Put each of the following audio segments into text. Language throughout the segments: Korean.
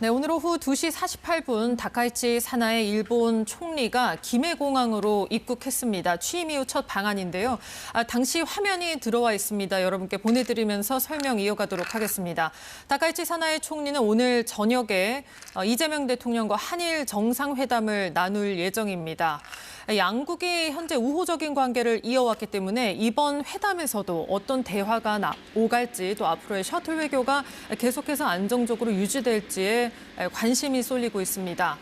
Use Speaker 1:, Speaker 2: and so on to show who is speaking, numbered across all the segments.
Speaker 1: 네, 오늘 오후 2시 48분 다카이치 사나이 일본 총리가 기메공항으로 입국했습니다. 취임 이후 첫 방한인데요. 당시 화면이 들어와 있습니다. 여러분께 보내드리면서 설명 이어가도록 하겠습니다. 다카이치 사나이 총리는 오늘 저녁에 이재명 대통령과 한일 정상회담을 나눌 예정입니다. 양국이 현재 우호적인 관계를 이어왔기 때문에 이번 회담에서도 어떤 대화가 오갈지 또 앞으로의 셔틀 외교가 계속해서 안정적으로 유지될지에 관심이 쏠리고 있습니다.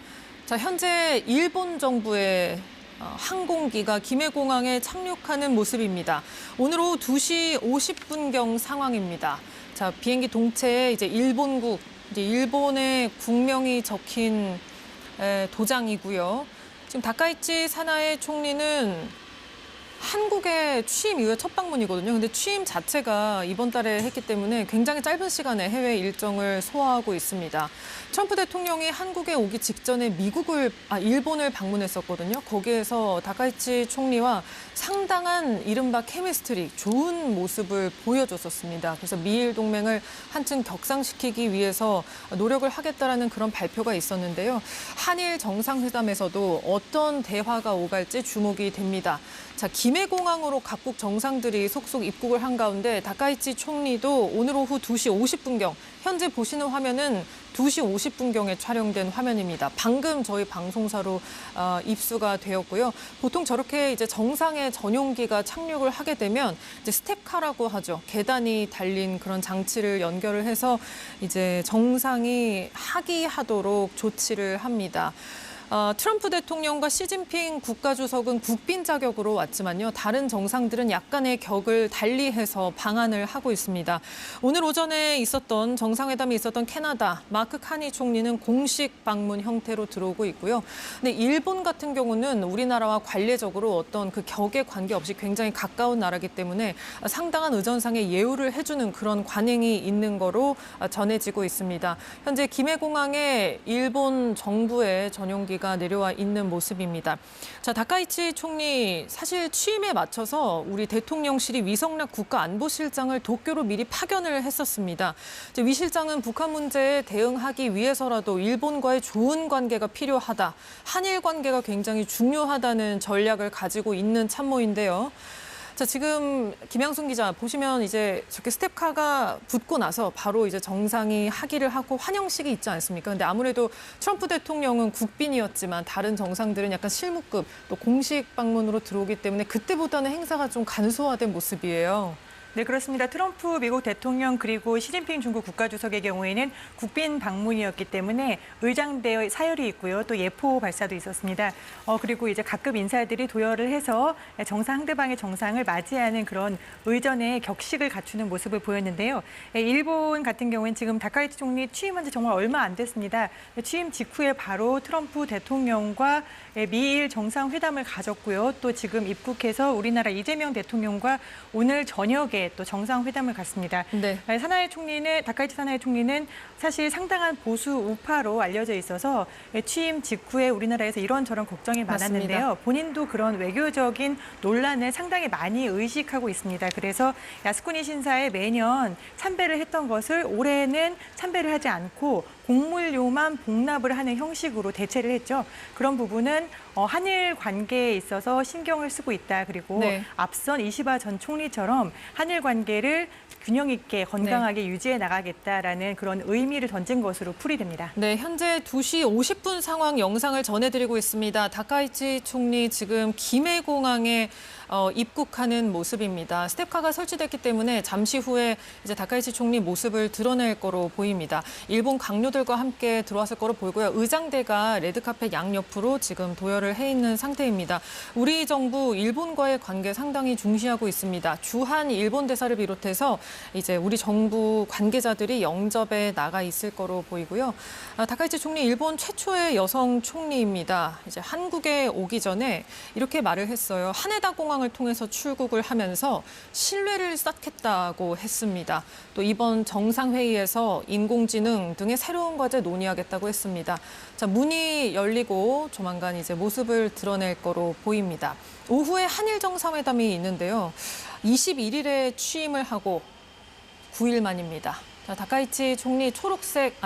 Speaker 1: 자, 현재 일본 정부의 항공기가 기메공항에 착륙하는 모습입니다. 오늘 오후 2시 50분경 상황입니다. 자, 비행기 동체에 이제 일본의 국명이 적힌 도장이고요. 지금 다카이치 사나이 총리는 한국에 취임 이후에 첫 방문이거든요. 근데 취임 자체가 이번 달에 했기 때문에 굉장히 짧은 시간에 해외 일정을 소화하고 있습니다. 트럼프 대통령이 한국에 오기 직전에 일본을 방문했었거든요. 거기에서 다카이치 총리와 상당한 이른바 케미스트리, 좋은 모습을 보여줬었습니다. 그래서 미일 동맹을 한층 격상시키기 위해서 노력을 하겠다라는 그런 발표가 있었는데요. 한일 정상회담에서도 어떤 대화가 오갈지 주목이 됩니다. 자, 기메공항으로 각국 정상들이 속속 입국을 한 가운데 다카이치 총리도 오늘 오후 2시 50분경, 현재 보시는 화면은 2시 50분경에 촬영된 화면입니다. 방금 저희 방송사로 입수가 되었고요. 보통 저렇게 이제 정상의 전용기가 착륙을 하게 되면 이제 스텝카라고 하죠. 계단이 달린 그런 장치를 연결을 해서 이제 정상이 하기하도록 조치를 합니다. 트럼프 대통령과 시진핑 국가주석은 국빈 자격으로 왔지만요. 다른 정상들은 약간의 격을 달리해서 방한을 하고 있습니다. 오늘 오전에 있었던 정상회담이 있었던 캐나다 마크 카니 총리는 공식 방문 형태로 들어오고 있고요. 근데 일본 같은 경우는 우리나라와 관례적으로 어떤 그 격에 관계없이 굉장히 가까운 나라이기 때문에 상당한 의전상의 예우를 해주는 그런 관행이 있는 거로 전해지고 있습니다. 현재 기메공항에 일본 정부의 전용기 가 내려와 있는 모습입니다. 자, 다카이치 총리 사실 취임에 맞춰서 우리 대통령실이 위성락 국가안보실장을 도쿄로 미리 파견을 했었습니다. 이제 위 실장은 북한 문제에 대응하기 위해서라도 일본과의 좋은 관계가 필요하다. 한일 관계가 굉장히 중요하다는 전략을 가지고 있는 참모인데요. 자, 지금 김양순 기자 보시면 이제 저렇게 스텝카가 붙고 나서 바로 이제 정상이 하기를 하고 환영식이 있지 않습니까? 근데 아무래도 트럼프 대통령은 국빈이었지만 다른 정상들은 약간 실무급 또 공식 방문으로 들어오기 때문에 그때보다는 행사가 좀 간소화된 모습이에요.
Speaker 2: 네, 그렇습니다. 트럼프 미국 대통령 그리고 시진핑 중국 국가주석의 경우에는 국빈 방문이었기 때문에 의장대 사열이 있고요. 또 예포 발사도 있었습니다. 그리고 이제 각급 인사들이 도열을 해서 상대방의 정상을 맞이하는 그런 의전의 격식을 갖추는 모습을 보였는데요. 일본 같은 경우에는 지금 다카이치 총리 취임한 지 정말 얼마 안 됐습니다. 취임 직후에 바로 트럼프 대통령과 미일 정상회담을 가졌고요. 또 지금 입국해서 우리나라 이재명 대통령과 오늘 저녁에 또 정상회담을 갖습니다.
Speaker 1: 네.
Speaker 2: 다카이치 사나이 총리는 사실 상당한 보수 우파로 알려져 있어서 취임 직후에 우리나라에서 이런저런 걱정이 많았는데요.
Speaker 1: 맞습니다.
Speaker 2: 본인도 그런 외교적인 논란을 상당히 많이 의식하고 있습니다. 그래서 야스쿠니 신사에 매년 참배를 했던 것을 올해는 참배를 하지 않고 공물료만 복납을 하는 형식으로 대체를 했죠. 그런 부분은 한일 관계에 있어서 신경을 쓰고 있다. 그리고
Speaker 1: 네.
Speaker 2: 앞선 이시바 전 총리처럼 한일 관계를 균형 있게 건강하게 유지해 나가겠다라는 그런 의미를 던진 것으로 풀이됩니다.
Speaker 1: 네, 현재 2시 50분 상황 영상을 전해드리고 있습니다. 다카이치 총리 지금 기메공항에 입국하는 모습입니다. 스텝카가 설치됐기 때문에 잠시 후에 이제 다카이치 총리 모습을 드러낼 거로 보입니다. 일본 강요들과 함께 들어왔을 거로 보이고요. 의장대가 레드카펫 양옆으로 지금 도열을 해 있는 상태입니다. 우리 정부 일본과의 관계 상당히 중시하고 있습니다. 주한 일본 대사를 비롯해서 이제 우리 정부 관계자들이 영접에 나가 있을 거로 보이고요. 다카이치 총리 일본 최초의 여성 총리입니다. 이제 한국에 오기 전에 이렇게 말을 했어요. 하네다 공항을 통해서 출국을 하면서 신뢰를 쌓겠다고 했습니다. 또 이번 정상회의에서 인공지능 등의 새로운 과제 논의하겠다고 했습니다. 자, 문이 열리고 조만간 이제 모습을 드러낼 거로 보입니다. 오후에 한일 정상회담이 있는데요. 21일에 취임을 하고 9일 만입니다. 자, 다카이치 총리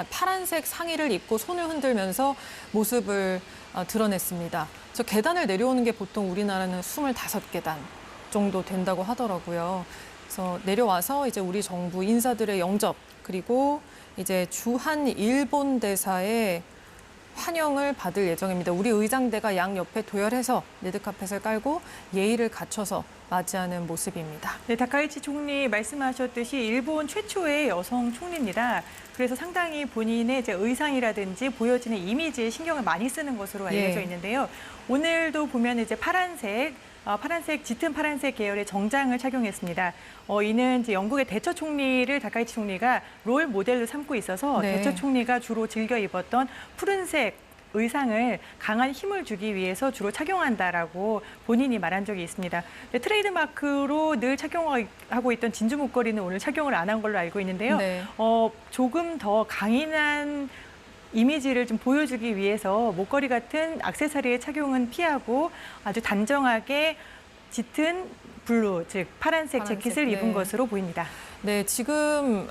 Speaker 1: 파란색 상의를 입고 손을 흔들면서 모습을 드러냈습니다. 저 계단을 내려오는 게 보통 우리나라는 25계단 정도 된다고 하더라고요. 그래서 내려와서 이제 우리 정부 인사들의 영접 그리고 이제 주한 일본 대사의 환영을 받을 예정입니다. 우리 의장대가 양 옆에 도열해서 레드카펫을 깔고 예의를 갖춰서 맞이하는 모습입니다.
Speaker 2: 네, 다카이치 총리 말씀하셨듯이 일본 최초의 여성 총리입니다. 그래서 상당히 본인의 이제 의상이라든지 보여지는 이미지에 신경을 많이 쓰는 것으로 알려져 있는데요. 오늘도 보면 이제 짙은 파란색 계열의 정장을 착용했습니다. 이는 이제 영국의 대처 총리를 다카이치 총리가 롤 모델로 삼고 있어서 대처 총리가 주로 즐겨 입었던 푸른색 의상을 강한 힘을 주기 위해서 주로 착용한다라고 본인이 말한 적이 있습니다. 트레이드 마크로 늘 착용하고 있던 진주 목걸이는 오늘 착용을 안 한 걸로 알고 있는데요. 조금 더 강인한 이미지를 좀 보여주기 위해서 목걸이 같은 액세서리의 착용은 피하고 아주 단정하게 짙은 블루, 즉 파란색 재킷을 입은 것으로 보입니다.
Speaker 1: 네, 지금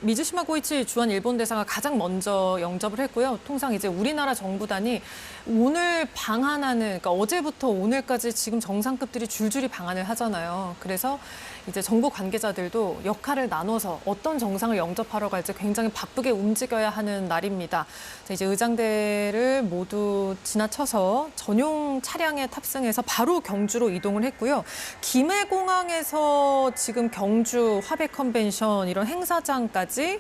Speaker 1: 미즈시마 고이치 주한 일본 대사가 가장 먼저 영접을 했고요. 통상 이제 우리나라 정부단이 오늘 방한하는, 그러니까 어제부터 오늘까지 지금 정상급들이 줄줄이 방한을 하잖아요. 그래서 이제 정부 관계자들도 역할을 나눠서 어떤 정상을 영접하러 갈지 굉장히 바쁘게 움직여야 하는 날입니다. 자, 이제 의장대를 모두 지나쳐서 전용 차량에 탑승해서 바로 경주로 이동을 했고요. 김해공항에서 지금 경주 화백 컨벤션 이런 행사장까지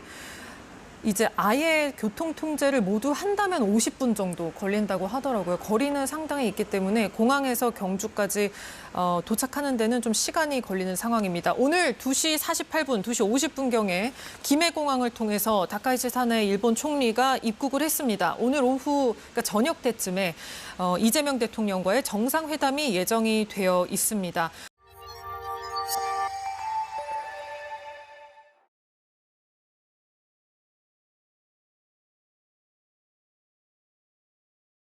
Speaker 1: 이제 아예 교통 통제를 모두 한다면 50분 정도 걸린다고 하더라고요. 거리는 상당히 있기 때문에 공항에서 경주까지 도착하는 데는 좀 시간이 걸리는 상황입니다. 오늘 2시 48분, 2시 50분경에 김해공항을 통해서 다카이치 사나의 일본 총리가 입국을 했습니다. 오늘 오후, 그러니까 저녁 때쯤에 이재명 대통령과의 정상회담이 예정이 되어 있습니다.